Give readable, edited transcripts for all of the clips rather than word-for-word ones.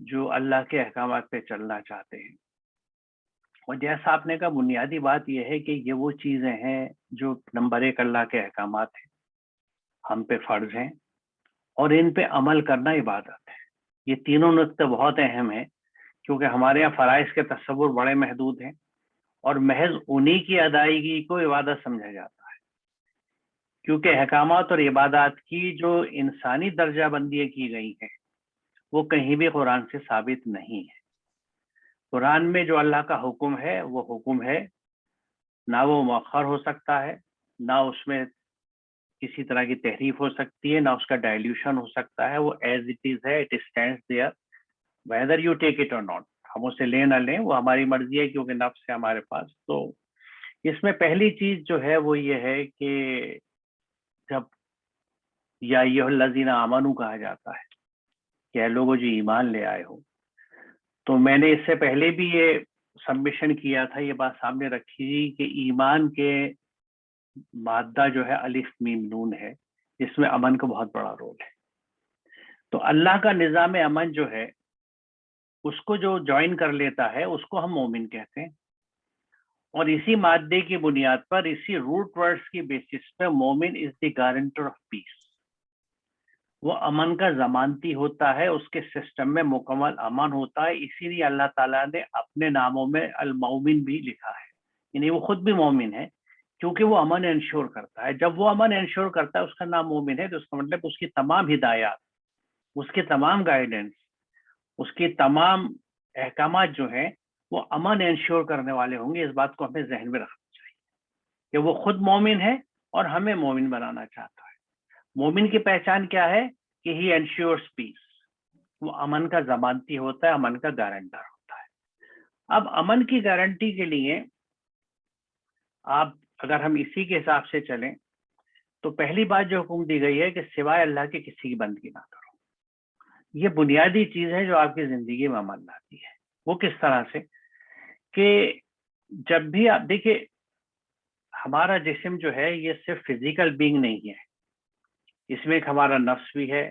جو اللہ کے احکامات پہ چلنا چاہتے ہیں. اور جیسا آپ نے کہا بنیادی بات یہ ہے کہ یہ وہ چیزیں ہیں جو نمبر 1 اللہ کے احکامات ہیں، ہم پہ فرض ہیں، اور ان پہ عمل کرنا عبادت ہے. یہ تینوں نقطے بہت اہم ہیں کیونکہ ہمارے یہاں فرائض کے تصور بڑے محدود ہیں اور محض انہی کی ادائیگی کو عبادت سمجھا جاتا ہے، کیونکہ احکامات اور عبادات کی جو انسانی درجہ بندیاں کی گئی ہیں وہ کہیں بھی قرآن سے ثابت نہیں ہے. قرآن میں جو اللہ کا حکم ہے وہ حکم ہے، نہ وہ مؤخر ہو سکتا ہے، نہ اس میں کسی طرح کی تحریف ہو سکتی ہے، نہ اس کا ڈائلیوشن ہو سکتا ہے. وہ ایز اٹ از ہے، it stands there whether you take it or not. ہم اسے لیں نہ لیں وہ ہماری مرضی ہے کیونکہ نفس ہے ہمارے پاس. تو اس میں پہلی چیز جو ہے وہ یہ ہے کہ جب یا ایھا الذین آمنوا کہا جاتا ہے کہ اے لوگوں جو ایمان لے آئے ہو، تو میں نے اس سے پہلے بھی یہ سبمیشن کیا تھا، یہ بات سامنے رکھی کہ ایمان کے مادہ جو ہے الف میم نون ہے، جس میں امن کا بہت بڑا رول ہے. تو اللہ کا نظام امن جو ہے اس کو جو جوائن کر لیتا ہے اس کو ہم مومن کہتے ہیں. اور اسی مادے کی بنیاد پر، اسی روٹ ورڈز کی بیسس پہ مومن از دی گارنٹر آف پیس. وہ امن کا ضمانتی ہوتا ہے، اس کے سسٹم میں مکمل امن ہوتا ہے. اسی لیے اللہ تعالیٰ نے اپنے ناموں میں المومن بھی لکھا ہے، یعنی وہ خود بھی مومن ہے کیونکہ وہ امن انشور کرتا ہے. جب وہ امن انشور کرتا ہے اس کا نام مومن ہے، تو اس کا مطلب اس کی تمام ہدایات، اس کے تمام گائیڈنس، اس کی تمام احکامات جو ہیں وہ امن انشور کرنے والے ہوں گے. اس بات کو ہمیں ذہن میں رکھنا چاہیے کہ وہ خود مومن ہے اور ہمیں مومن بنانا چاہتا ہے. مومن کی پہچان کیا ہے کہ ہی انشورس پیس، وہ امن کا ضمانتی ہوتا ہے، امن کا گارنٹر ہوتا ہے. اب امن کی گارنٹی کے لیے آپ اگر ہم اسی کے حساب سے چلیں تو پہلی بات جو حکم دی گئی ہے کہ سوائے اللہ کے کسی کی بندگی نہ کرو. یہ بنیادی چیز ہے جو آپ کی زندگی میں عمل لاتی ہے. وہ کس طرح سے کہ جب بھی آپ دیکھیں ہمارا جسم جو ہے یہ صرف فزیکل بینگ نہیں ہے، اس میں ایک ہمارا نفس بھی ہے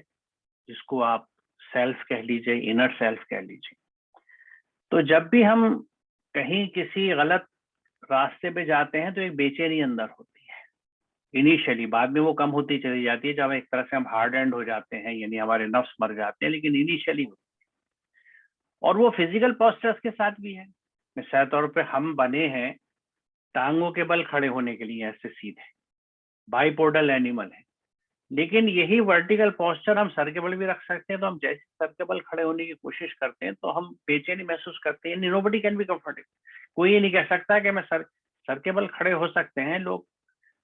جس کو آپ سیلف کہہ لیجئے، انر سیلف کہہ لیجئے. تو جب بھی ہم کہیں کسی غلط راستے پہ جاتے ہیں تو ایک بے چینی اندر ہوتی ہے انیشلی، بعد میں وہ کم ہوتی چلی جاتی ہے جب ایک طرح سے ہم ہارڈ اینڈ ہو جاتے ہیں، یعنی ہمارے نفس مر جاتے ہیں، لیکن انیشلی ہوتی ہے. اور وہ فزیکل پوسچرز کے ساتھ بھی ہے. مثال طور پہ ہم بنے ہیں ٹانگوں کے بل کھڑے ہونے کے لیے، ایسے سیدھے بائی پوڈل اینیمل ہے، لیکن یہی ورٹیکل پوسچر ہم سر کے بل بھی رکھ سکتے ہیں. تو ہم جیسے سر کے بل کھڑے ہونے کی کوشش کرتے ہیں تو ہم بے چینی محسوس کرتے ہیں. Nobody can be comfortable. کوئی یہ نہیں کہہ سکتا کہ میں سر کے بل کھڑے ہو سکتے ہیں. لوگ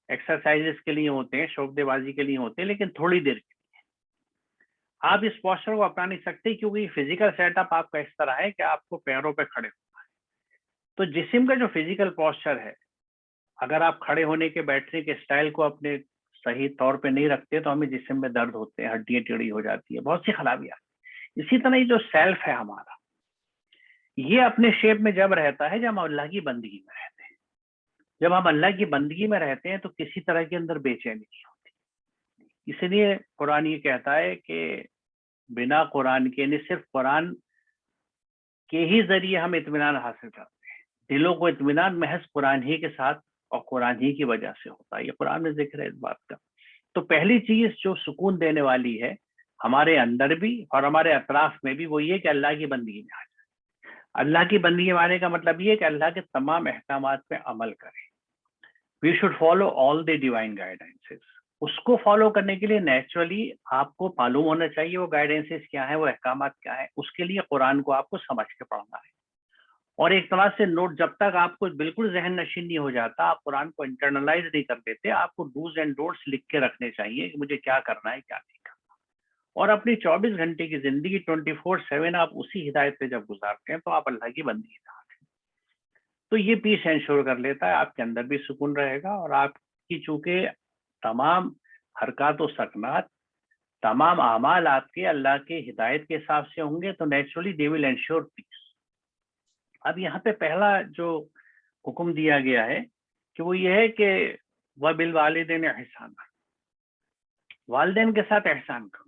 ایکسرسائزز کے لیے ہوتے ہیں، شوق دے بازی کے لیے ہوتے ہیں، لیکن تھوڑی دیر کے لیے. آپ اس پوسچر کو اپنا نہیں سکتے کیونکہ فزیکل سیٹ اپ آپ کا اس طرح ہے کہ آپ کو پیروں پہ کھڑے ہونا ہے. تو جسم کا جو فزیکل پوسچر ہے، اگر آپ کھڑے ہونے کے بیٹھنے کے اسٹائل کو اپنے صحیح طور پہ نہیں رکھتے تو ہمیں جسم میں درد ہوتے ہیں، ہڈیاں ٹیڑھی ہو جاتی ہے، بہت سی خرابیاں. اسی طرح یہ جو سیلف ہے ہمارا، یہ اپنے شیپ میں جب رہتا ہے جب ہم اللہ کی بندگی میں رہتے ہیں. جب ہم اللہ کی بندگی میں رہتے ہیں تو کسی طرح کے اندر بے چینی نہیں ہوتی. اس لیے قرآن یہ کہتا ہے کہ بنا قرآن کے، یعنی صرف قرآن کے ہی ذریعے ہم اطمینان حاصل کرتے ہیں. دلوں کو اطمینان محض قرآن ہی کے ساتھ اور قرآن ہی کی وجہ سے ہوتا ہے. یہ قرآن میں ذکر ہے اس بات کا. تو پہلی چیز جو سکون دینے والی ہے ہمارے اندر بھی اور ہمارے اطراف میں بھی وہ یہ کہ اللہ کی بندگی میں آ جائے. اللہ کی بندگی میں آنے کا مطلب یہ ہے کہ اللہ کے تمام احکامات پہ عمل کریں. We should follow all the divine guidances. اس کو فالو کرنے کے لیے نیچرلی آپ کو معلوم ہونا چاہیے وہ گائیڈنسز کیا ہیں، وہ احکامات کیا ہیں. اس کے لیے قرآن کو آپ کو سمجھ کے پڑھنا ہے. اور ایک طرح سے نوٹ، جب تک آپ کو بالکل ذہن نشین نہیں ہو جاتا، آپ قرآن کو انٹرنلائز نہیں کر دیتے، آپ کو ڈوز اینڈ ڈونٹس لکھ کے رکھنے چاہیے کہ مجھے کیا کرنا ہے کیا نہیں کرنا. اور اپنی 24 گھنٹے کی زندگی 24/7 آپ اسی ہدایت پہ جب گزارتے ہیں تو آپ اللہ کی بندگی میں آتے ہیں. تو یہ پیس انشور کر لیتا ہے، آپ کے اندر بھی سکون رہے گا. اور آپ کی چونکہ تمام حرکات و سکنات، تمام اعمال آپ کے اللہ کے ہدایت کے حساب سے ہوں گے تو naturally they will ensure peace. اب یہاں پہ پہلا جو حکم دیا گیا ہے کہ وہ یہ ہے کہ وَبِالْوَالِدَيْنِ إِحْسَانًا، والدین کے ساتھ احسان کرو.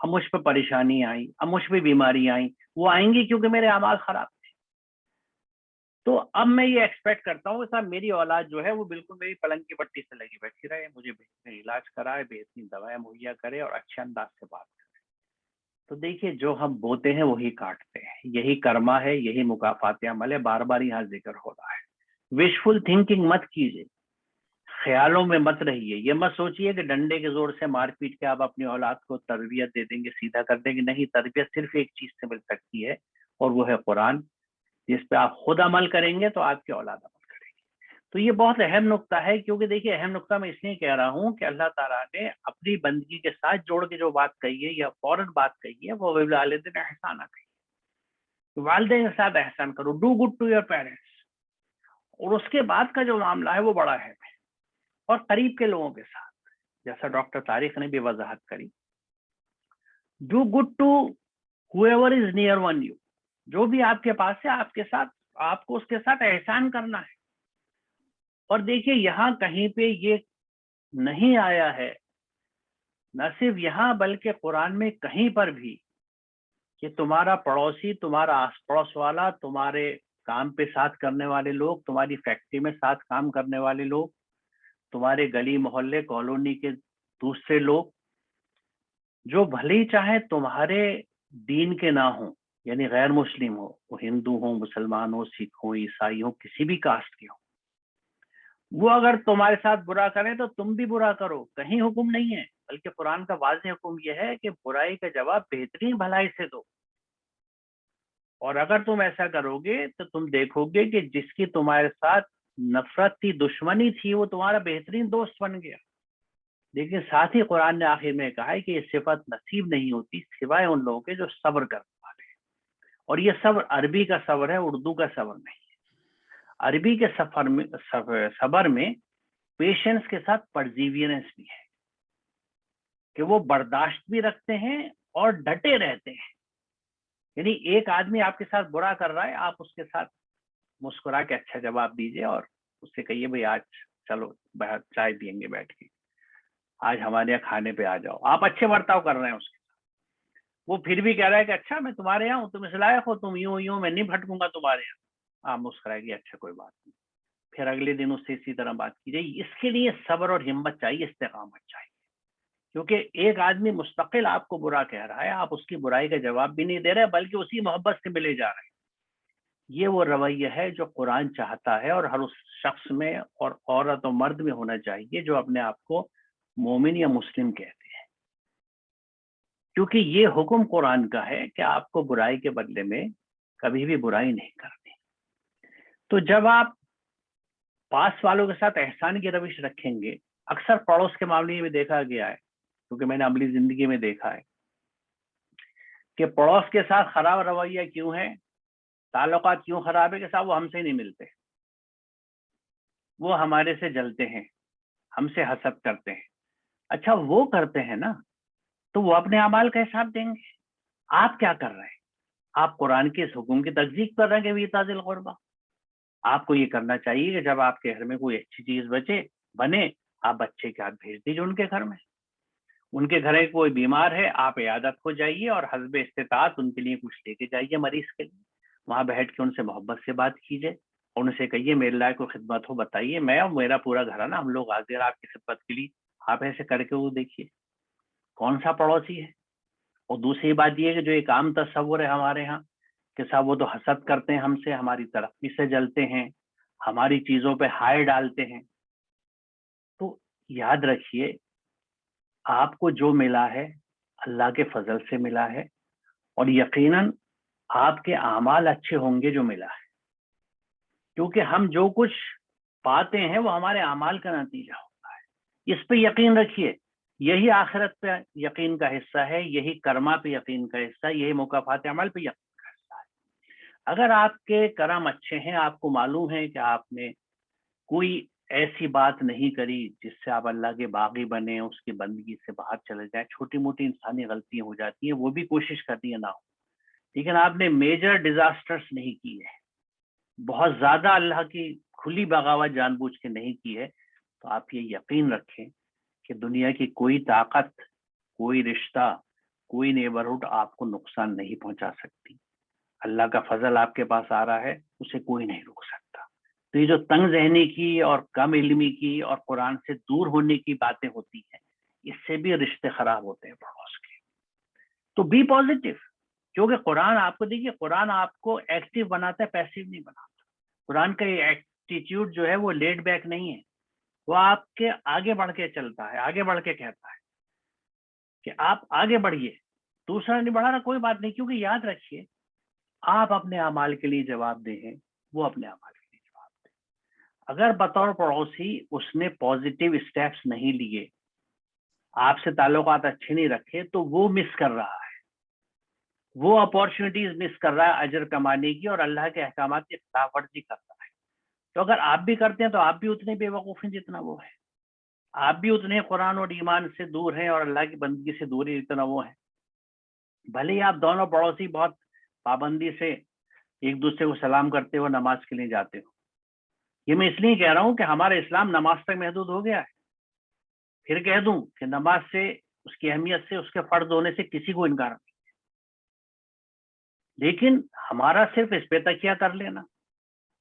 اب مجھ پہ پریشانی آئی, اب مجھ پہ بیماری آئی, وہ آئیں گی کیونکہ میرے اعمال خراب تھے. تو اب میں یہ ایکسپیکٹ کرتا ہوں کہ صاحب میری اولاد جو ہے وہ بالکل میری پلنگ کی پٹی سے لگی بیٹھی رہے, مجھے بہترین علاج کرائے, بہترین دوائیں مہیا کرے اور اچھے انداز سے بات کرے. تو دیکھیے جو ہم بوتے ہیں وہی کاٹتے ہیں, یہی کرما ہے, یہی مکافات عمل ہے. بار بار یہاں ذکر ہو رہا ہے. وشفل تھنکنگ مت کیجیے, خیالوں میں مت رہیے. یہ مت سوچیے کہ ڈنڈے کے زور سے مار پیٹ کے آپ اپنی اولاد کو تربیت دے دیں گے, سیدھا کر دیں گے. نہیں, تربیت صرف ایک چیز سے مل سکتی ہے اور وہ ہے قرآن. جس پہ آپ خود عمل کریں گے تو آپ کی اولاد عمل کرے گی. تو یہ بہت اہم نقطہ ہے, کیونکہ دیکھیے اہم نقطہ میں اس لیے کہہ رہا ہوں کہ اللہ تعالیٰ نے اپنی بندگی کے ساتھ جوڑ کے جو بات کہی ہے یا فوراً بات کہی ہے وہ وبالوالدین احسانہ کہی ہے. والدین کے ساتھ احسان کرو, do good to your parents. اور اس کے بعد کا جو معاملہ ہے وہ بڑا اہم ہے. اور قریب کے لوگوں کے ساتھ, جیسا ڈاکٹر طارق نے بھی وضاحت کری, do good to whoever is near one you. جو بھی آپ کے پاس ہے آپ کے ساتھ, آپ کو اس کے ساتھ احسان کرنا ہے. اور دیکھیے یہاں کہیں پہ یہ نہیں آیا ہے, نہ صرف یہاں بلکہ قرآن میں کہیں پر بھی, کہ تمہارا پڑوسی, تمہارا آس پڑوس والا, تمہارے کام پہ ساتھ کرنے والے لوگ, تمہاری فیکٹری میں ساتھ کام کرنے والے لوگ, تمہارے گلی محلے کالونی کے دوسرے لوگ, جو بھلے ہی چاہے تمہارے دین کے نہ ہوں, یعنی غیر مسلم ہو, وہ ہندو ہوں, مسلمان ہو, سکھ ہو, عیسائی ہو, کسی بھی کاسٹ کے ہو, وہ اگر تمہارے ساتھ برا کریں تو تم بھی برا کرو. کہیں حکم نہیں ہے, بلکہ قرآن کا واضح حکم یہ ہے کہ برائی کا جواب بہترین بھلائی سے دو. اور اگر تم ایسا کرو گے تو تم دیکھو گے کہ جس کی تمہارے ساتھ نفرت تھی, دشمنی تھی, وہ تمہارا بہترین دوست بن گیا. لیکن ساتھ ہی قرآن نے آخر میں کہا ہے کہ یہ صفت نصیب نہیں ہوتی سوائے ان لوگوں کے جو صبر کرنے والے ہیں. اور یہ صبر عربی کا صبر ہے, اردو کا صبر نہیں ہے. عربی کے صبر میں پیشنس کے ساتھ پرزیویرنس بھی ہے, کہ وہ برداشت بھی رکھتے ہیں اور ڈٹے رہتے ہیں. یعنی ایک آدمی آپ کے ساتھ برا کر رہا ہے, آپ اس کے ساتھ مسکرا کے اچھا جواب دیجئے اور اس سے کہیے بھائی آج چلو باہر چائے پئیں گے بیٹھ کے, آج ہمارے یہاں کھانے پہ آ جاؤ. آپ اچھے برتاؤ کر رہے ہیں اس کے ساتھ, وہ پھر بھی کہہ رہا ہے کہ اچھا میں تمہارے یہاں ہوں, تم اس لائق ہو, تم یوں میں نہیں بھٹکوں گا تمہارے یہاں. آپ مسکرائے گی, اچھا کوئی بات نہیں, پھر اگلے دن اس سے اسی طرح بات کی جائے. اس کے لیے صبر اور ہمت چاہیے, استقامت چاہیے. کیونکہ ایک آدمی مستقل آپ کو برا کہہ رہا ہے, آپ اس کی برائی کا جواب بھی نہیں دے رہے بلکہ اسی محبت سے ملے جا رہے ہیں. یہ وہ رویہ ہے جو قرآن چاہتا ہے اور ہر اس شخص میں اور عورت و مرد میں ہونا چاہیے جو اپنے آپ کو مومن یا مسلم کہتے ہیں. کیونکہ یہ حکم قرآن کا ہے کہ آپ کو برائی کے بدلے میں کبھی بھی برائی نہیں کرنی. تو جب آپ پاس والوں کے ساتھ احسان کی روش رکھیں گے, اکثر پڑوس کے معاملے میں دیکھا گیا ہے, کیونکہ میں نے عملی زندگی میں دیکھا ہے کہ پڑوس کے ساتھ خراب رویہ کیوں ہے, تعلقات کیوں خراب ہے, کہ صاحب وہ ہم سے نہیں ملتے, وہ ہمارے سے جلتے ہیں, ہم سے حسد کرتے ہیں. اچھا وہ کرتے ہیں نا, تو وہ اپنے اعمال کا حساب دیں گے. آپ کیا کر رہے ہیں؟ آپ قرآن کے اس حکم کی تکذیب کر رہے ہیں کہ ویتاء ذی القربیٰ. آپ کو یہ کرنا چاہیے کہ جب آپ کے گھر میں کوئی اچھی چیز بنے, آپ بچے کے ہاتھ بھیج دیجیے ان کے گھر میں. ان کے گھر کوئی بیمار ہے, آپ عیادت کو جائیے اور حسب استطاعت ان کے لیے کچھ لے کے جائیے مریض کے لیے. وہاں بیٹھ کے ان سے محبت سے بات کیجیے اور ان سے کہیے میرے لائق کوئی خدمت ہو بتائیے, میں اور میرا پورا گھر ہے نا, ہم لوگ حاضر آپ کی خدمت کے لیے. آپ ایسے کر کے وہ دیکھیے کون سا پڑوسی ہے. اور دوسری بات یہ ہے کہ جو ایک عام تصور ہے ہمارے ہاں کہ صاحب وہ تو حسد کرتے ہیں ہم سے, ہماری ترقی سے جلتے ہیں, ہماری چیزوں پہ ہائے ڈالتے ہیں. تو یاد رکھیے آپ کو جو ملا ہے اللہ کے فضل سے ملا ہے, اور یقیناً آپ کے اعمال اچھے ہوں گے جو ملا ہے, کیونکہ ہم جو کچھ پاتے ہیں وہ ہمارے اعمال کا نتیجہ ہوتا ہے. اس پہ یقین رکھیے, یہی آخرت پہ یقین کا حصہ ہے, یہی کرما پہ یقین کا حصہ ہے, یہی مکافات عمل پہ یقین کا حصہ ہے. اگر آپ کے کرم اچھے ہیں, آپ کو معلوم ہے کہ آپ نے کوئی ایسی بات نہیں کری جس سے آپ اللہ کے باغی بنے, اس کی بندگی سے باہر چلے جائیں, چھوٹی موٹی انسانی غلطیاں ہو جاتی ہیں, وہ بھی کوشش کرتی ہیں نہ ہو, لیکن آپ نے میجر ڈیزاسٹرز نہیں کی ہے, بہت زیادہ اللہ کی کھلی بغاوت جان بوجھ کے نہیں کی ہے, تو آپ یہ یقین رکھیں کہ دنیا کی کوئی طاقت, کوئی رشتہ, کوئی نیبرہڈ آپ کو نقصان نہیں پہنچا سکتی. اللہ کا فضل آپ کے پاس آ رہا ہے, اسے کوئی نہیں روک سکتا. تو یہ جو تنگ ذہنی کی اور کم علمی کی اور قرآن سے دور ہونے کی باتیں ہوتی ہیں, اس سے بھی رشتے خراب ہوتے ہیں پڑوس کے. تو بی پازیٹیو, کیونکہ قرآن آپ کو دیکھیے, قرآن آپ کو ایکٹیو بناتا ہے, پیسیو نہیں بناتا. قرآن کا یہ ایٹیٹیوڈ جو ہے وہ لیڈ بیک نہیں ہے, وہ آپ کے آگے بڑھ کے چلتا ہے, آگے بڑھ کے کہتا ہے کہ آپ آگے بڑھیے. دوسرا نہیں بڑھا رہا, کوئی بات نہیں, کیونکہ یاد رکھیے آپ اپنے اعمال کے لیے جواب دہ ہیں, وہ اپنے اعمال کے لیے جواب دہ. اگر بطور پڑوسی اس نے پازیٹیو اسٹیپس نہیں لیے, آپ سے تعلقات اچھے نہیں رکھے, تو وہ مس کر رہا ہے, وہ اپارچونیٹیز مس کر رہا ہے اجر کمانے کی, اور اللہ کے احکامات کی خلاف ورزی کر رہا ہے. تو اگر آپ بھی کرتے ہیں تو آپ بھی اتنے بے وقوف ہیں جتنا وہ ہے, آپ بھی اتنے قرآن اور ایمان سے دور ہیں اور اللہ کی بندگی سے دور ہیں جتنا وہ ہے. بھلے ہی آپ دونوں پڑوسی بہت پابندی سے ایک دوسرے کو سلام کرتے ہو, نماز کے لیے جاتے ہو. یہ میں اس لیے کہہ رہا ہوں کہ ہمارا اسلام نماز تک محدود ہو گیا ہے. پھر کہہ دوں کہ نماز سے, اس کی اہمیت سے, اس کے فرض ہونے سے کسی کو انکار نہیں, لیکن ہمارا صرف اس پہ تکیہ کر لینا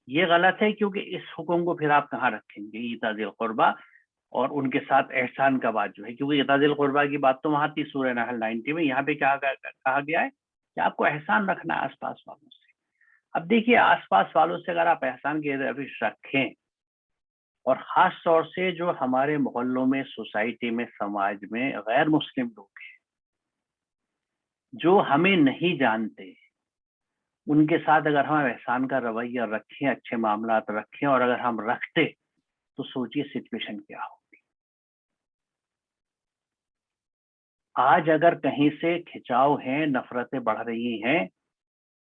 یہ غلط ہے, کیونکہ اس حکم کو پھر آپ کہاں رکھیں گے, ایتاء ذی القربیٰ اور ان کے ساتھ احسان کا بات جو ہے, کیونکہ ایتاء ذی القربیٰ کی بات تو وہاں تھی سورہ نحل 90 میں, یہاں پہ کیا کہا گیا ہے کہ آپ کو احسان رکھنا ہے آس پاس والوں سے. اب دیکھیے, آس پاس والوں سے اگر آپ احسان کی روش رکھیں, اور خاص طور سے جو ہمارے محلوں میں, سوسائٹی میں, سماج میں غیر مسلم لوگ ہیں جو ہمیں نہیں جانتے, ان کے ساتھ اگر ہم احسان کا رویہ رکھیں, اچھے معاملات رکھیں, اور اگر ہم رکھتے تو سوچیے سچویشن کیا ہوگی. آج اگر کہیں سے کھچاؤ ہیں, نفرتیں بڑھ رہی ہیں,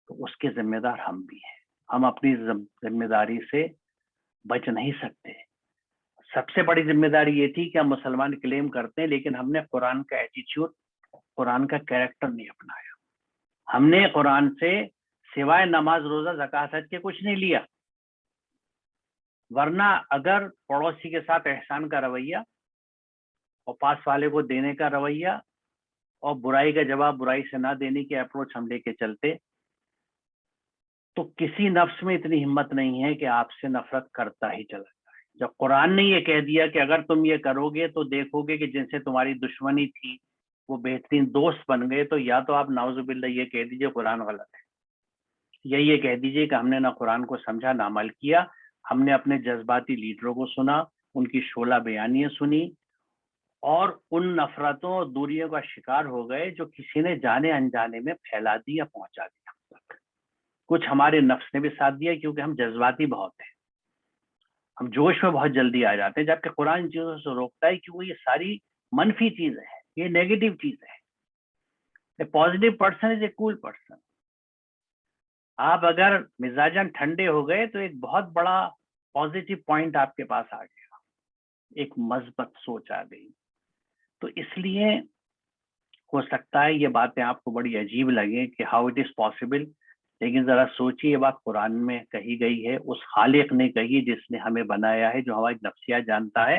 تو اس کے ذمہ دار ہم بھی ہیں. ہم اپنی ذمہ داری سے بچ نہیں سکتے. سب سے بڑی ذمہ داری یہ تھی کہ ہم مسلمان کلیم کرتے ہیں, لیکن ہم نے قرآن کا ایٹیٹیوڈ, قرآن کا کیریکٹر نہیں اپنایا. ہم نے قرآن سے سوائے نماز, روزہ, زکوٰۃ, حج کے کچھ نہیں لیا. ورنہ اگر پڑوسی کے ساتھ احسان کا رویہ اور پاس والے کو دینے کا رویہ اور برائی کا جواب برائی سے نہ دینے کی اپروچ ہم لے کے چلتے, تو کسی نفس میں اتنی ہمت نہیں ہے کہ آپ سے نفرت کرتا ہی چلا جائے. جب قرآن نے یہ کہہ دیا کہ اگر تم یہ کرو گے تو دیکھو گے کہ جن سے تمہاری دشمنی تھی وہ بہترین دوست بن گئے, تو یا تو آپ نعوذ باللہ یہ کہہ دیجئے قرآن غلط ہے, یا یہ کہہ دیجئے کہ ہم نے نہ قرآن کو سمجھا نہ عمل کیا, ہم نے اپنے جذباتی لیڈروں کو سنا, ان کی شعلہ بیانیاں سنی, اور ان نفرتوں اور دوریوں کا شکار ہو گئے جو کسی نے جانے انجانے میں پھیلا دی یا پہنچا دیا ہم تک. کچھ ہمارے نفس نے بھی ساتھ دیا, کیونکہ ہم جذباتی بہت ہیں, ہم جوش میں بہت جلدی آ جاتے ہیں, جبکہ قرآن چیزوں سے روکتا ہے, کیونکہ یہ ساری منفی چیزیں ہیں, یہ نیگیٹو چیزیں ہیں. A positive person is a cool person. آپ اگر مزاجاً ٹھنڈے ہو گئے تو ایک بہت بڑا پازیٹیو پوائنٹ آپ کے پاس آ گیا, ایک مثبت سوچ آ گئی. تو اس لیے ہو سکتا ہے یہ باتیں آپ کو بڑی عجیب لگیں کہ ہاؤ اٹ از پاسبل, لیکن ذرا سوچیے, یہ بات قرآن میں کہی گئی ہے, اس خالق نے کہی جس نے ہمیں بنایا ہے, جو ہماری نفسیات جانتا ہے.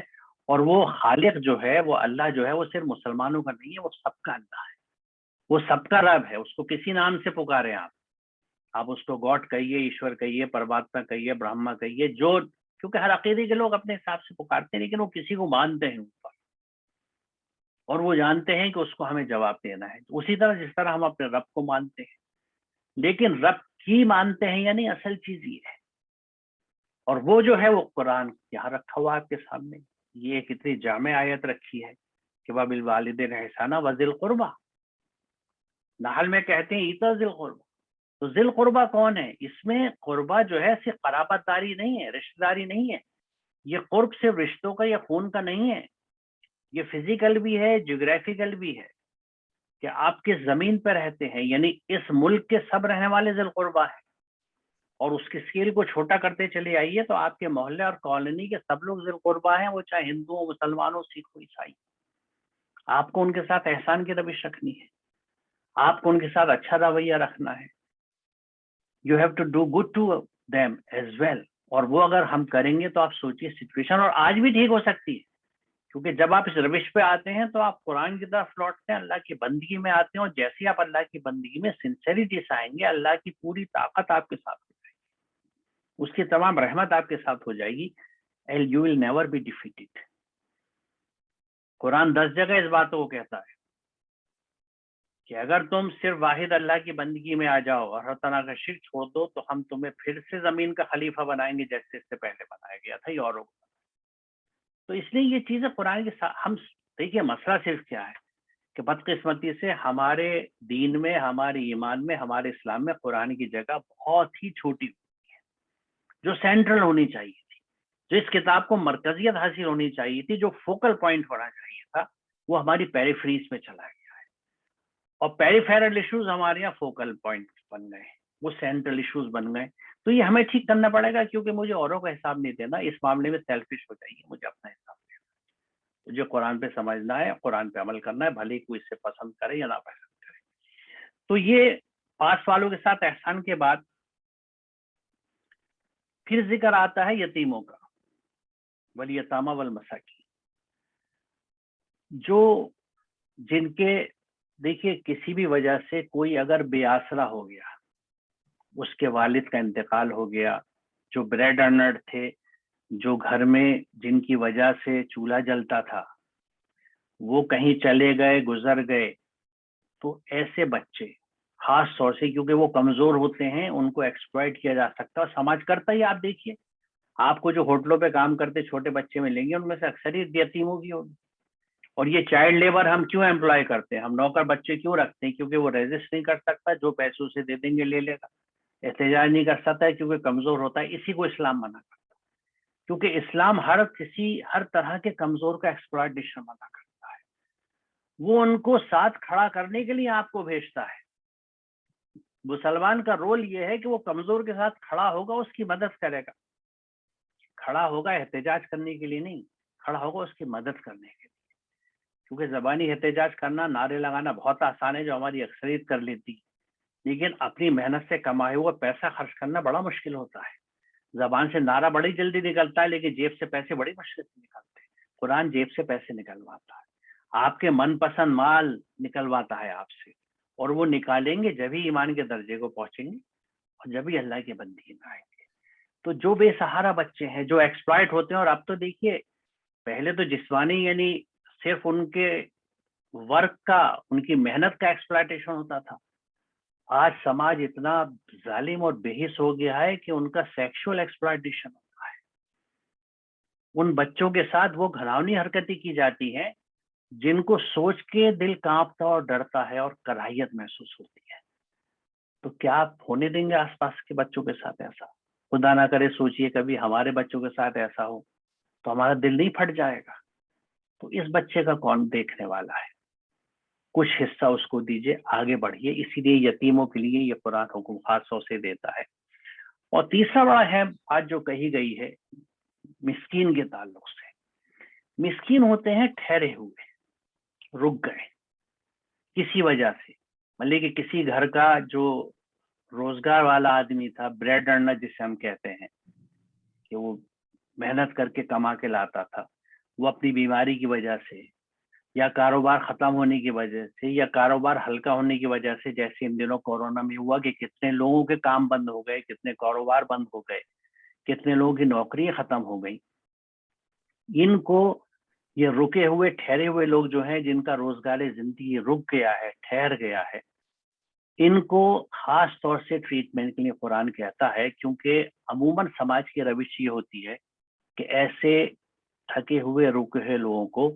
اور وہ خالق جو ہے, وہ اللہ جو ہے, وہ صرف مسلمانوں کا نہیں ہے, وہ سب کا اللہ ہے, وہ سب کا رب ہے. اس کو کسی نام سے پکارے آپ اس کو گاڈ کہیے, ایشور کہیے, پرماتما کہیے, برہما کہیے, جو, کیونکہ ہر عقیدے کے لوگ اپنے حساب سے پکارتے ہیں, لیکن وہ کسی کو مانتے ہیں اوپر, اور وہ جانتے ہیں کہ اس کو ہمیں جواب دینا ہے. اسی طرح جس طرح ہم اپنے رب کو مانتے ہیں, لیکن رب کی مانتے ہیں یا نہیں, اصل چیز یہ ہے. اور وہ جو ہے وہ قرآن یہاں رکھا ہوا آپ کے سامنے, یہ ایک اتنی جامع آیت رکھی ہے کہ وَبِالْوَالِدَيْنِ إِحْسَانًا وَذِي الْقُرْبَىٰ. نحل میں کہتے ہیں ایتاء ذی القربیٰ. تو ذی القربیٰ کون ہے؟ اس میں قربہ جو ہے صرف قرابت داری نہیں ہے, رشتہ داری نہیں ہے. یہ قرب صرف رشتوں کا یا خون کا نہیں ہے, یہ فزیکل بھی ہے, جیوگرافیکل بھی ہے, کہ آپ کس زمین پہ رہتے ہیں. یعنی اس ملک کے سب رہنے والے ذی القربیٰ ہیں, اور اس کی اسکیل کو چھوٹا کرتے چلے آئیے تو آپ کے محلے اور کالونی کے سب لوگ ذی القربیٰ ہیں, وہ چاہے ہندوؤں, مسلمانوں, سکھوں, عیسائی. آپ کو ان کے ساتھ احسان کی روش رکھنی ہے, آپ کو ان کے ساتھ اچھا رویہ رکھنا ہے. You have to do good to them as well. اور وہ اگر ہم کریں گے تو آپ سوچیے سچویشن, اور آج بھی ٹھیک ہو سکتی ہے, کیونکہ جب آپ اس روش پہ آتے ہیں تو آپ قرآن کی طرف لوٹتے ہیں، اللہ کی بندگی میں آتے ہیں، اور جیسے آپ اللہ کی بندگی میں سنسیریٹی سے آئیں گے، اللہ کی پوری طاقت آپ کے ساتھ ہو جائے گی، اس کی تمام رحمت آپ کے ساتھ ہو جائے گی، and you will never be defeated. قرآن 10 جگہ اس باتوں کو کہتا ہے کہ اگر تم صرف واحد اللہ کی بندگی میں آ جاؤ اور ہر طرح کا شرک چھوڑ دو تو ہم تمہیں پھر سے زمین کا خلیفہ بنائیں گے جیسے اس سے پہلے بنایا گیا تھا، یہ اوروں کو۔ تو اس لیے یہ چیزیں قرآن کے ساتھ ہم دیکھیے، مسئلہ صرف کیا ہے کہ بدقسمتی سے ہمارے دین میں، ہمارے ایمان میں، ہمارے اسلام میں قرآن کی جگہ بہت ہی چھوٹی ہوتی ہے، جو سینٹرل ہونی چاہیے تھی، جو اس کتاب کو مرکزیت حاصل ہونی چاہیے تھی، جو فوکل پوائنٹ ہونا چاہیے تھا، وہ ہماری پیریفریز میں چلا گیا ہے، اور پیریفیرل ایشوز ہمارے یہاں فوکل پوائنٹ بن گئے، وہ سینٹرل ایشوز بن گئے۔ تو یہ ہمیں ٹھیک کرنا پڑے گا، کیونکہ مجھے اوروں کا حساب نہیں دینا، اس معاملے میں سیلفش ہو جائیے، مجھے اپنا حساب دینا، مجھے قرآن پہ سمجھنا ہے، قرآن پہ عمل کرنا ہے، بھلے کوئی اس سے پسند کرے یا نہ پسند کرے۔ تو یہ 5 سوالوں کے ساتھ احسان کے بعد پھر ذکر آتا ہے یتیموں کا، والیتامى والمساکین، جو جن کے دیکھیے کسی بھی وجہ سے کوئی اگر بے آسرا ہو گیا، اس کے والد کا انتقال ہو گیا، جو بریڈ ارنر تھے، جو گھر میں جن کی وجہ سے چولہا جلتا تھا، وہ کہیں چلے گئے، گزر گئے، تو ایسے بچے خاص طور سے کیونکہ وہ کمزور ہوتے ہیں، ان کو ایکسپلائٹ کیا جا سکتا ہے، اور سماج کرتا ہی۔ آپ دیکھیے، آپ کو جو ہوٹلوں پہ کام کرتے چھوٹے بچے ملیں گے، ان میں سے اکثریت یتیموں کی ہوگی۔ اور یہ چائلڈ لیبر ہم کیوں امپلائی کرتے ہیں، ہم نوکر بچے کیوں رکھتے ہیں؟ کیونکہ وہ ریزسٹ نہیں کر سکتا، جو پیسوں سے دے دیں گے لے لے گا، احتجاج نہیں کر سکتا ہے کیونکہ کمزور ہوتا ہے، اسی کو اسلام منع کرتا ہے، کیونکہ اسلام ہر طرح کے کمزور کا ایکسپلائٹیشن منع کرتا ہے، وہ ان کو ساتھ کھڑا کرنے کے لیے آپ کو بھیجتا ہے۔ مسلمان کا رول یہ ہے کہ وہ کمزور کے ساتھ کھڑا ہوگا، اس کی مدد کرے گا، کھڑا ہوگا احتجاج کرنے کے لیے نہیں، کھڑا ہوگا اس کی مدد کرنے کے لیے، کیونکہ زبانی احتجاج کرنا، نعرے لگانا بہت آسان ہے، جو ہماری اکثریت کر لیتی، لیکن اپنی محنت سے کمائے ہوا پیسہ خرچ کرنا بڑا مشکل ہوتا ہے۔ زبان سے نعرہ بڑی جلدی نکلتا ہے، لیکن جیب سے پیسے بڑی مشکل سے نکلتے ہیں۔ قرآن جیب سے پیسے نکلواتا ہے، آپ کے من پسند مال نکلواتا ہے آپ سے، اور وہ نکالیں گے جبھی ایمان کے درجے کو پہنچیں گے، اور جبھی اللہ کی بندگی میں آئیں گے۔ تو جو بے سہارا بچے ہیں، جو ایکسپلائٹ ہوتے ہیں، اور اب تو دیکھیے، پہلے تو جسمانی یعنی صرف ان کے ورک کا، ان کی محنت کا ایکسپلائٹیشن ہوتا تھا، آج سماج اتنا ظالم اور بے حس ہو گیا ہے کہ ان کا سیکشول ایکسپلائٹیشن ہوتا ہے۔ ان بچوں کے ساتھ وہ گھناؤنی حرکتیں کی جاتی ہیں جن کو سوچ کے دل کانپتا اور ڈرتا ہے اور کراہیت محسوس ہوتی ہے۔ تو کیا آپ ہونے دیں گے آس پاس کے بچوں کے ساتھ ایسا؟ خدا نہ کرے سوچئے کبھی ہمارے بچوں کے ساتھ ایسا ہو تو ہمارا دل نہیں پھٹ جائے گا؟ تو اس بچے کا کون دیکھنے والا ہے؟ کچھ حصہ اس کو دیجیے، آگے بڑھیے۔ اسی لیے یتیموں کے لیے یہ قرآن حکم خاص طور سے دیتا ہے۔ اور تیسرا بڑا اہم بات جو کہی گئی ہے مسکین کے تعلق سے، مسکین ہوتے ہیں ٹھہرے ہوئے، رک گئے کسی وجہ سے، مطلب کہ کسی گھر کا جو روزگار والا آدمی تھا، بریڈ ارنر جسے ہم کہتے ہیں، کہ وہ محنت کر کے کما کے لاتا تھا، وہ اپنی بیماری کی وجہ سے یا کاروبار ختم ہونے کی وجہ سے یا کاروبار ہلکا ہونے کی وجہ سے، جیسے ان دنوں کورونا میں ہوا کہ کتنے لوگوں کے کام بند ہو گئے، کتنے کاروبار بند ہو گئے، کتنے لوگوں کی نوکریاں ختم ہو گئی، ان کو یہ رکے ہوئے ٹھہرے ہوئے لوگ جو ہیں، جن کا روزگار زندگی رک گیا ہے، ٹھہر گیا ہے، ان کو خاص طور سے ٹریٹمنٹ کے لیے قرآن کہتا ہے، کیونکہ عموماً سماج کی روش یہ ہوتی ہے کہ ایسے تھکے ہوئے رکے ہوئے لوگوں کو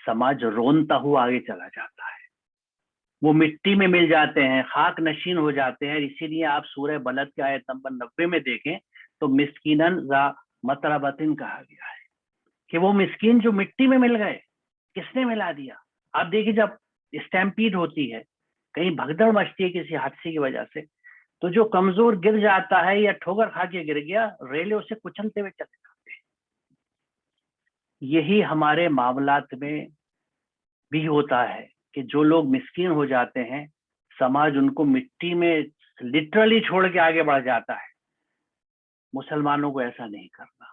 سماج رونتا ہوا آگے چلا جاتا ہے، وہ مٹی میں مل جاتے ہیں، خاک نشین ہو جاتے ہیں۔ اسی لیے آپ سورہ بلد کی آیت نمبر 90 میں دیکھیں تو مسکیناً ذا متربتن کہا گیا ہے کہ وہ مسکین جو مٹی میں مل گئے، کس نے ملا دیا؟ آپ دیکھیں جب اسٹیمپیڈ ہوتی ہے، کہیں بھگدڑ مچتی ہے کسی حادثے کی وجہ سے، تو جو کمزور گر جاتا ہے یا ٹھوکر کھا کے گر گیا، ریلے اسے کچلتے ہوئے چلے جاتے ہیں۔ یہی ہمارے معاملات میں بھی ہوتا ہے کہ جو لوگ مسکین ہو جاتے ہیں، سماج ان کو مٹی میں لٹرلی چھوڑ کے آگے بڑھ جاتا ہے۔ مسلمانوں کو ایسا نہیں کرنا۔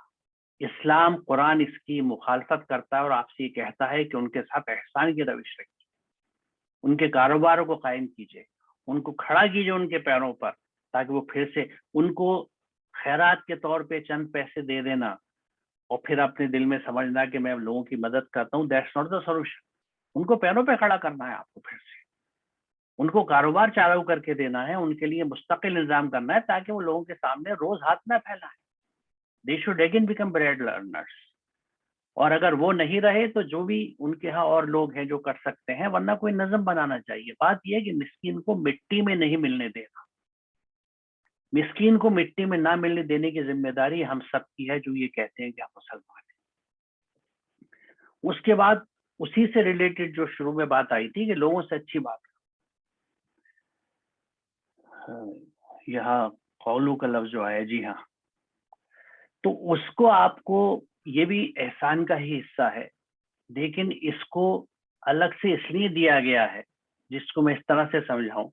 اسلام قرآن اس کی مخالفت کرتا ہے اور آپ سے یہ کہتا ہے کہ ان کے ساتھ احسان کی روش رکھیے، ان کے کاروباروں کو قائم کیجیے، ان کو کھڑا کیجیے ان کے پیروں پر، تاکہ وہ پھر سے ان کو خیرات کے طور پہ چند پیسے دے دینا اور پھر اپنے دل میں سمجھنا کہ میں لوگوں کی مدد کرتا ہوں، دیٹس ناٹ دا سولوشن۔ ان کو پیروں پہ کھڑا کرنا ہے آپ کو، پھر سے ان کو کاروبار چالو کر کے دینا ہے، ان کے لیے مستقل نظام کرنا ہے تاکہ وہ لوگوں کے سامنے روز ہاتھ نہ پھیلائیں۔ They should again become bread learners. اور اگر وہ نہیں رہے تو جو بھی ان کے ہاں اور لوگ ہیں جو کر سکتے ہیں، ورنہ کوئی نظم بنانا چاہیے۔ بات یہ ہے کہ مسکین کو مٹی میں نہیں ملنے دینا، مسکین کو مٹی میں نہ ملنے دینے کی ذمہ داری ہم سب کی ہے جو یہ کہتے ہیں کہ ہم مسلمان ہیں۔ اس کے بعد اسی سے ریلیٹڈ جو شروع میں بات آئی تھی کہ لوگوں سے اچھی بات، یہاں قولو کا لفظ جو ہے، جی ہاں، تو اس کو آپ کو یہ بھی احسان کا ہی حصہ ہے، لیکن اس کو الگ سے اس لیے دیا گیا ہے، جس کو میں اس طرح سے سمجھاؤں۔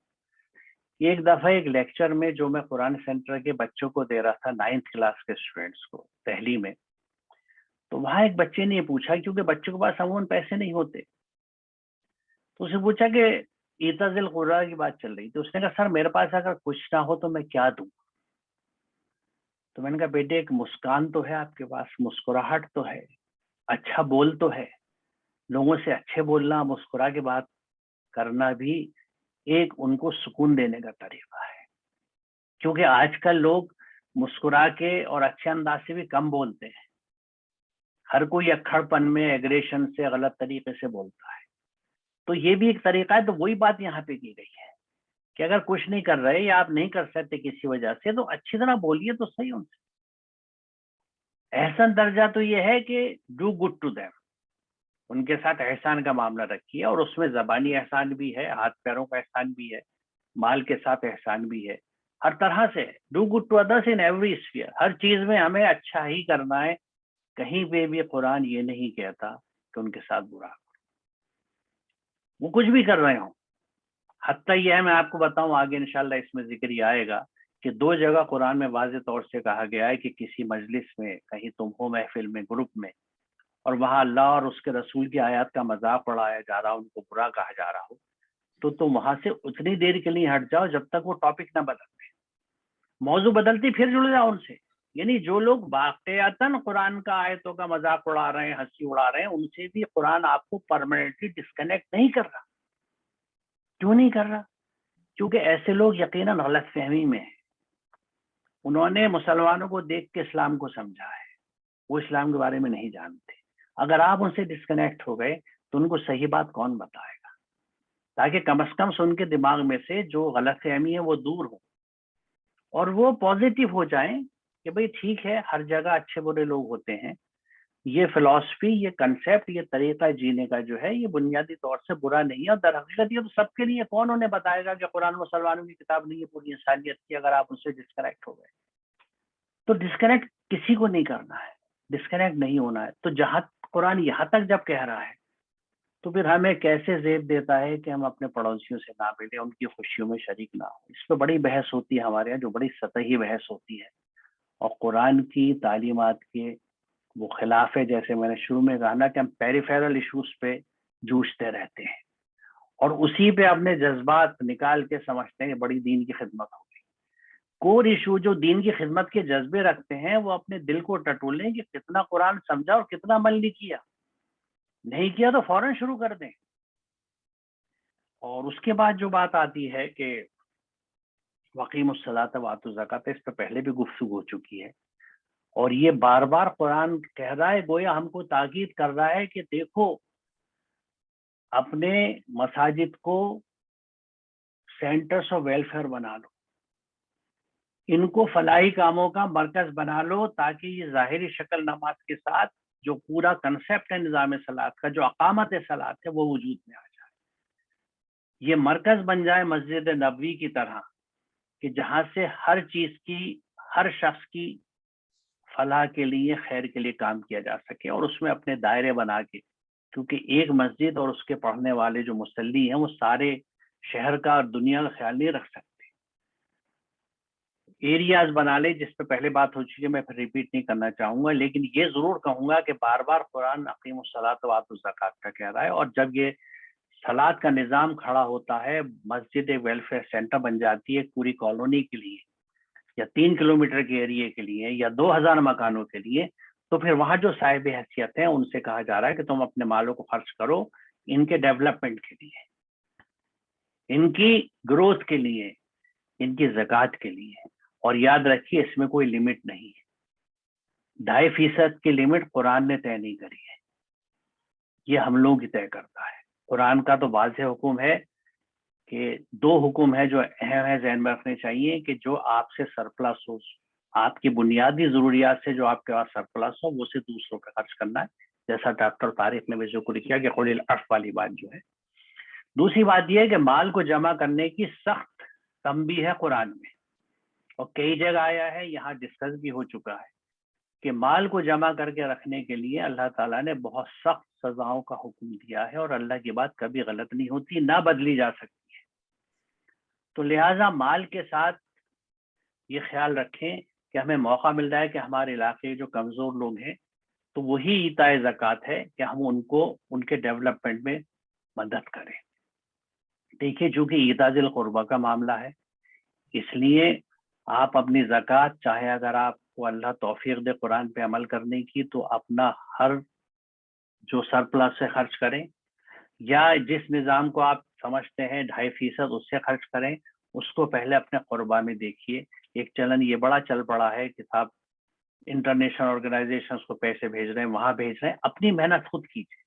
ایک دفعہ ایک لیکچر میں جو میں قرآن سینٹر کے بچوں کو دے رہا تھا، 9th کلاس کے اسٹوڈینٹس کو، دہلی میں، تو وہاں ایک بچے نے یہ پوچھا، کیونکہ بچوں کے پاس عموماً پیسے نہیں ہوتے، تو اسے پوچھا کہ ایتا ذی القربیٰ کی بات چل رہی تھی، اس نے کہا سر میرے پاس اگر کچھ نہ ہو تو میں کیا دوں؟ تو میں نے کہا بیٹے ایک مسکان تو ہے آپ کے پاس، مسکراہٹ تو ہے، اچھا بول تو ہے، لوگوں سے اچھے بولنا، مسکرا کے بات کرنا بھی ایک ان کو سکون دینے کا طریقہ ہے، کیونکہ آج کل لوگ مسکرا کے اور اچھے انداز سے بھی کم بولتے ہیں، ہر کوئی اکھڑ پن میں ایگریشن سے غلط طریقے سے بولتا ہے، تو یہ بھی ایک طریقہ ہے۔ تو وہی بات یہاں پہ کی گئی ہے کہ اگر کچھ نہیں کر رہے یا آپ نہیں کر سکتے کسی وجہ سے، تو اچھی طرح بولیے تو صحیح ان سے۔ احسن درجہ تو یہ ہے کہ ڈو گڈ ٹو دیم، ان کے ساتھ احسان کا معاملہ رکھیے، اور اس میں زبانی احسان بھی ہے، ہاتھ پیروں کا احسان بھی ہے، مال کے ساتھ احسان بھی ہے، ہر طرح سے do good to others in every sphere, ہر چیز میں ہمیں اچھا ہی کرنا ہے، کہیں پہ بھی قرآن یہ نہیں کہتا کہ ان کے ساتھ برا، وہ کچھ بھی کر رہے ہوں۔ حتیٰ یہ ہے، میں آپ کو بتاؤں آگے انشاءاللہ اس میں ذکر ہی آئے گا کہ 2 جگہ قرآن میں واضح طور سے کہا گیا ہے کہ کسی مجلس میں، کہیں تم ہو محفل میں، گروپ میں، اور وہاں اللہ اور اس کے رسول کی آیات کا مذاق اڑایا جا رہا ہو، ان کو برا کہا جا رہا ہو، تو تم وہاں سے اتنی دیر کے لیے ہٹ جاؤ جب تک وہ ٹاپک نہ بدلتے، موضوع بدلتی پھر جڑ جاؤ ان سے۔ یعنی جو لوگ واقعتاً قرآن کا آیتوں کا مذاق اڑا رہے ہیں، ہنسی اڑا رہے ہیں، ان سے بھی قرآن آپ کو پرماننٹلی ڈسکنیکٹ نہیں کر رہا۔ کیوں نہیں کر رہا؟ کیونکہ ایسے لوگ یقیناً غلط فہمی میں ہیں، انہوں نے مسلمانوں کو دیکھ کے اسلام کو سمجھا ہے، وہ اسلام کے بارے میں نہیں جانتے۔ اگر آپ ان سے ڈسکنیکٹ ہو گئے تو ان کو صحیح بات کون بتائے گا، تاکہ کم از کم ان کے دماغ میں سے جو غلط فہمی ہے وہ دور ہو اور وہ پازیٹیو ہو جائیں کہ بھئی ٹھیک ہے، ہر جگہ اچھے برے لوگ ہوتے ہیں، یہ فلسفی، یہ کنسیپٹ، یہ طریقہ جینے کا جو ہے، یہ بنیادی طور سے برا نہیں ہے، اور در حقیقت یہ تو سب کے لیے، کون انہیں بتائے گا کہ قرآن مسلمانوں کی کتاب نہیں ہے پوری انسانیت کی، اگر آپ ان سے ڈسکنیکٹ ہو گئے تو ڈسکنیکٹ کسی کو نہیں کرنا ہے، ڈسکنیکٹ نہیں ہونا ہے۔ تو جہاں قرآن یہاں تک جب کہہ رہا ہے تو پھر ہمیں کیسے زیب دیتا ہے کہ ہم اپنے پڑوسیوں سے نہ ملیں، ان کی خوشیوں میں شریک نہ ہوں؟ اس پہ بڑی بحث ہوتی ہے ہمارے یہاں، جو بڑی سطحی بحث ہوتی ہے، اور قرآن کی تعلیمات کے وہ خلاف ہے، جیسے میں نے شروع میں کہا نا کہ ہم پیریفیرل ایشوز پہ جوجھتے رہتے ہیں اور اسی پہ اپنے جذبات نکال کے سمجھتے ہیں کہ بڑی دین کی خدمت ہوگی۔ کور ایشو جو دین کی خدمت کے جذبے رکھتے ہیں وہ اپنے دل کو ٹٹولیں کہ کتنا قرآن سمجھا اور کتنا عمل نہیں کیا تو فوراً شروع کر دیں۔ اور اس کے بعد جو بات آتی ہے کہ وقیم الصلاۃ وآتوا الزکاۃ، اس پہ پہلے بھی گفتگو ہو چکی ہے، اور یہ بار بار قرآن کہہ رہا ہے، گویا ہم کو تاکید کر رہا ہے کہ دیکھو اپنے مساجد کو سینٹرز آف ویلفیئر بنا لو، ان کو فلاحی کاموں کا مرکز بنا لو، تاکہ یہ ظاہری شکل نماز کے ساتھ جو پورا کنسیپٹ ہے نظام صلاۃ کا، جو اقامت صلاۃ ہے، وہ وجود میں آ جائے، یہ مرکز بن جائے مسجد نبوی کی طرح، کہ جہاں سے ہر چیز کی، ہر شخص کی فلاح کے لیے، خیر کے لیے کام کیا جا سکے، اور اس میں اپنے دائرے بنا کے، کیونکہ ایک مسجد اور اس کے پڑھنے والے جو مصلی ہیں وہ سارے شہر کا اور دنیا کا خیال نہیں رکھ سکتے، ایریاز بنا لے، جس پہ پہلے بات ہو چکی ہے، میں پھر ریپیٹ نہیں کرنا چاہوں گا، لیکن یہ ضرور کہوں گا کہ بار بار قرآن اقیم الصلاۃ وآتوا الزکوٰۃ کا کہہ رہا ہے، اور جب یہ صلاۃ کا نظام کھڑا ہوتا ہے، مسجد ویلفیئر سینٹر بن جاتی ہے پوری کالونی کے لیے، یا 3 کلومیٹر کے ایریے کے لیے، یا 2000 مکانوں کے لیے، تو پھر وہاں جو صاحب حیثیت ہیں ان سے کہا جا رہا ہے کہ تم اپنے مالوں کو خرچ کرو ان کے ڈیولپمنٹ کے لیے، ان کی گروتھ کے لیے، ان کی زکوٰۃ کے لیے، اور یاد رکھیے اس میں کوئی لمٹ نہیں ہے، 2.5% کی لمٹ قرآن نے طے نہیں کری ہے، یہ ہم لوگ ہی طے کرتا ہے۔ قرآن کا تو واضح حکم ہے کہ 2 حکم ہے جو اہم ہے، ذہن میں رکھنے چاہیے، کہ جو آپ سے سرپلس ہو، آپ کی بنیادی ضروریات سے جو آپ کے پاس سرپلس ہو، وہ سے دوسروں پہ خرچ کرنا ہے، جیسا ڈاکٹر طارق نے بھی ذکر کیا کہ قل العفو والی بات جو ہے۔ دوسری بات یہ ہے کہ مال کو جمع کرنے کی سخت تنبیہ ہے قرآن میں، اور کئی جگہ آیا ہے، یہاں ڈسکس بھی ہو چکا ہے کہ مال کو جمع کر کے رکھنے کے لیے اللہ تعالیٰ نے بہت سخت سزاؤں کا حکم دیا ہے، اور اللہ کی بات کبھی غلط نہیں ہوتی، نہ بدلی جا سکتی ہے۔ تو لہٰذا مال کے ساتھ یہ خیال رکھیں کہ ہمیں موقع مل رہا ہے کہ ہمارے علاقے جو کمزور لوگ ہیں تو وہی ایتاء زکوٰۃ ہے کہ ہم ان کو ان کے ڈیولپمنٹ میں مدد کریں۔ دیکھیے چونکہ ایتاء ذی القربیٰ کا معاملہ ہے، اس لیے آپ اپنی زکوٰۃ، چاہے اگر آپ کو اللہ توفیق دے قرآن پہ عمل کرنے کی، تو اپنا ہر جو سرپلس سے خرچ کریں، یا جس نظام کو آپ سمجھتے ہیں 2.5% اس سے خرچ کریں، اس کو پہلے اپنے قربہ میں دیکھیے۔ ایک چلن یہ بڑا چل پڑا ہے کہ صاحب انٹرنیشنل آرگنائزیشنز کو پیسے بھیج رہے ہیں، وہاں بھیج رہے ہیں، اپنی محنت خود کیجیے،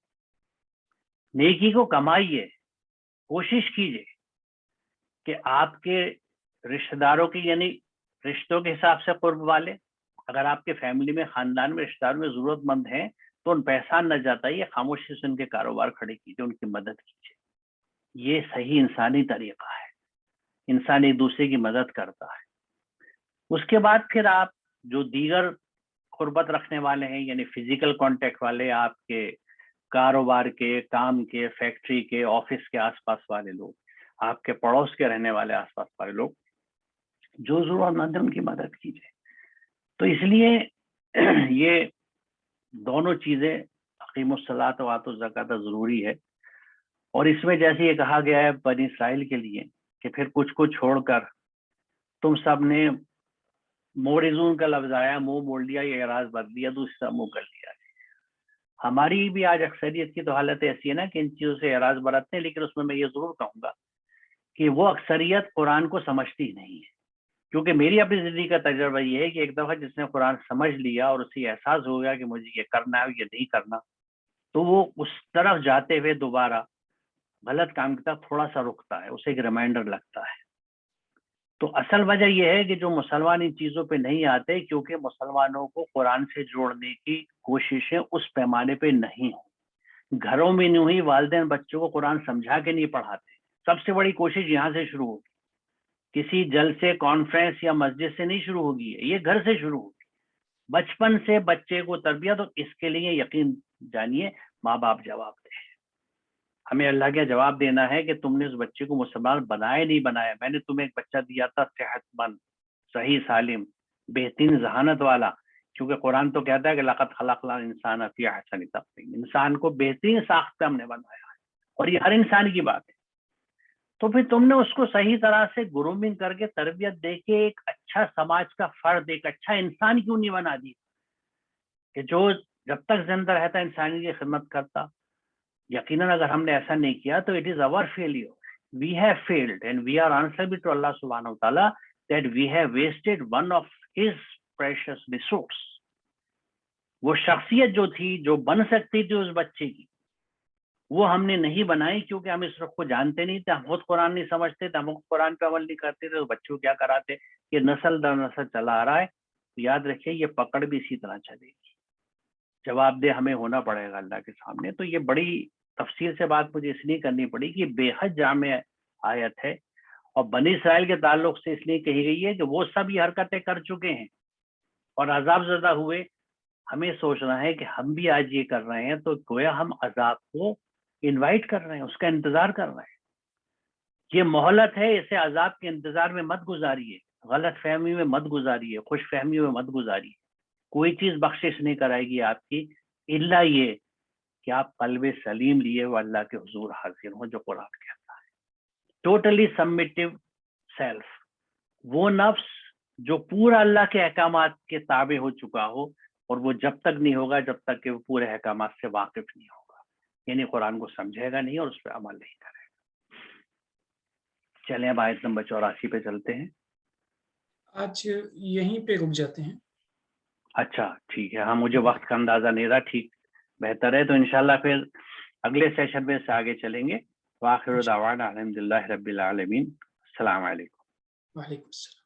نیکی کو کمائیے، کوشش کیجیے کہ آپ کے رشتہ داروں کی، یعنی رشتوں کے حساب سے قرب والے، اگر آپ کے فیملی میں، خاندان میں، رشتہ داروں میں ضرورت مند ہیں تو ان پہ احسان نہ جتائیے، خاموشی سے ان کے کاروبار کھڑے کیجیے، ان کی مدد کیجیے۔ یہ صحیح انسانی طریقہ ہے، انسان ایک دوسرے کی مدد کرتا ہے۔ اس کے بعد پھر آپ جو دیگر قربت رکھنے والے ہیں، یعنی فزیکل کانٹیکٹ والے، آپ کے کاروبار کے، کام کے، فیکٹری کے، آفس کے آس پاس والے لوگ، آپ کے پڑوس کے رہنے والے آس پاس والے لوگ، جو ضرورت مند ہے ان کی مدد کیجیے۔ تو اس لیے یہ دونوں چیزیں اقیم الصلاۃ وآتوا الزکوٰۃ ضروری ہے، اور اس میں جیسے یہ کہا گیا ہے بنی اسرائیل کے لیے کہ پھر کچھ کو چھوڑ کر تم سب نے مورزون کا لفظ آیا، منہ موڑ لیا، یا اعراض بدل دیا، دوسرا منہ کر لیا۔ ہماری بھی آج اکثریت کی تو حالت ایسی ہے نا کہ ان چیزوں سے اعراض برتتے ہیں، لیکن اس میں یہ ضرور کہوں گا کہ وہ اکثریت قرآن کو سمجھتی نہیں ہے، کیونکہ میری اپنی زندگی کا تجربہ یہ ہے کہ ایک دفعہ جس نے قرآن سمجھ لیا اور اسے احساس ہو گیا کہ مجھے یہ کرنا ہے، یہ نہیں کرنا، تو وہ اس طرف جاتے ہوئے دوبارہ غلط کام کی طرف تھوڑا سا رکتا ہے، اسے ایک ریمائنڈر لگتا ہے۔ تو اصل وجہ یہ ہے کہ جو مسلمان ان چیزوں پہ نہیں آتے کیونکہ مسلمانوں کو قرآن سے جوڑنے کی کوششیں اس پیمانے پہ نہیں ہوں، گھروں میں نہیں ہوئی، والدین بچوں کو قرآن سمجھا کے نہیں پڑھاتے۔ سب سے بڑی کوشش یہاں سے شروع ہوگی، کسی جلسے، کانفرنس یا مسجد سے نہیں شروع ہوگی، یہ گھر سے شروع ہوگی، بچپن سے بچے کو تربیت، اور اس کے لیے یقین جانیے ماں باپ جواب دیں۔ ہمیں اللہ کا جواب دینا ہے کہ تم نے اس بچے کو مسلمان بنایا نہیں بنایا، میں نے تمہیں ایک بچہ دیا تھا صحت مند، صحیح سالم، بہترین ذہانت والا، کیونکہ قرآن تو کہتا ہے کہ لقد خلقنا الانسان فی احسن تقویم، انسان کو بہترین ساخت پہ ہم نے بنایا ہے، اور یہ ہر انسان کی بات ہے۔ تو پھر تم نے اس کو صحیح طرح سے گرومنگ کر کے، تربیت دے کے، ایک اچھا سماج کا فرد، ایک اچھا انسان کیوں نہیں بنا دی کہ جو جب تک زندہ رہتا انسانی کی خدمت کرتا؟ یقیناً اگر ہم نے ایسا نہیں کیا تو it is our failure. We have failed and we are answerable to Allah subhanahu wa ta'ala that we have wasted one of his precious resource. وہ شخصیت جو تھی، جو بن سکتی تھی اس بچے کی، وہ ہم نے نہیں بنائی کیونکہ ہم اس رخ کو جانتے نہیں تھے، ہم خود قرآن نہیں سمجھتے تھے، ہم قرآن پہ عمل نہیں کرتے تھے، تو بچوں کیا کراتے؟ یہ نسل در نسل چلا آ رہا ہے۔ تو یاد رکھیے یہ پکڑ بھی اسی طرح چلے گی، جواب دہ ہمیں ہونا پڑے گا اللہ کے سامنے۔ تو یہ بڑی تفصیل سے بات مجھے اس لیے کرنی پڑی کہ یہ بے حد جامع آیت ہے، اور بنی اسرائیل کے تعلق سے اس لیے کہی گئی ہے کہ وہ سب یہ حرکتیں کر چکے ہیں اور عذاب زدہ ہوئے۔ ہمیں سوچنا ہے کہ ہم بھی آج یہ کر رہے ہیں تو گویا ہم عذاب کو انوائٹ کر رہے ہیں، اس کا انتظار کر رہے ہیں۔ یہ مہلت ہے، اسے عذاب کے انتظار میں مت گزاریے، غلط فہمی میں مت گزاری ہے، خوش فہمی میں مت گزاری ہے. کوئی چیز بخشش نہیں کرائے گی آپ کی الا یہ کہ آپ قلب سلیم لیے وہ اللہ کے حضور حاضر ہوں، جو قرآن کہتا ہے. ٹوٹلی سبمٹیو سیلف، وہ نفس جو پورا اللہ کے احکامات کے تابع ہو چکا ہو، اور وہ جب تک نہیں ہوگا جب تک کہ وہ پورے احکامات سے واقف نہیں ہوگا، یعنی قرآن کو سمجھے گا نہیں اور اس پہ عمل نہیں کرے گا. چلیں اب آیت نمبر 84 پہ چلتے ہیں. آج یہیں پہ رک جاتے ہیں. اچھا ٹھیک ہے، ہاں مجھے وقت کا اندازہ نہیں رہا. ٹھیک، بہتر ہے. تو انشاءاللہ پھر اگلے سیشن میں سے آگے چلیں گے. وآخر دعوانا الحمدللہ رب العالمین. السلام علیکم. وعلیکم السلام.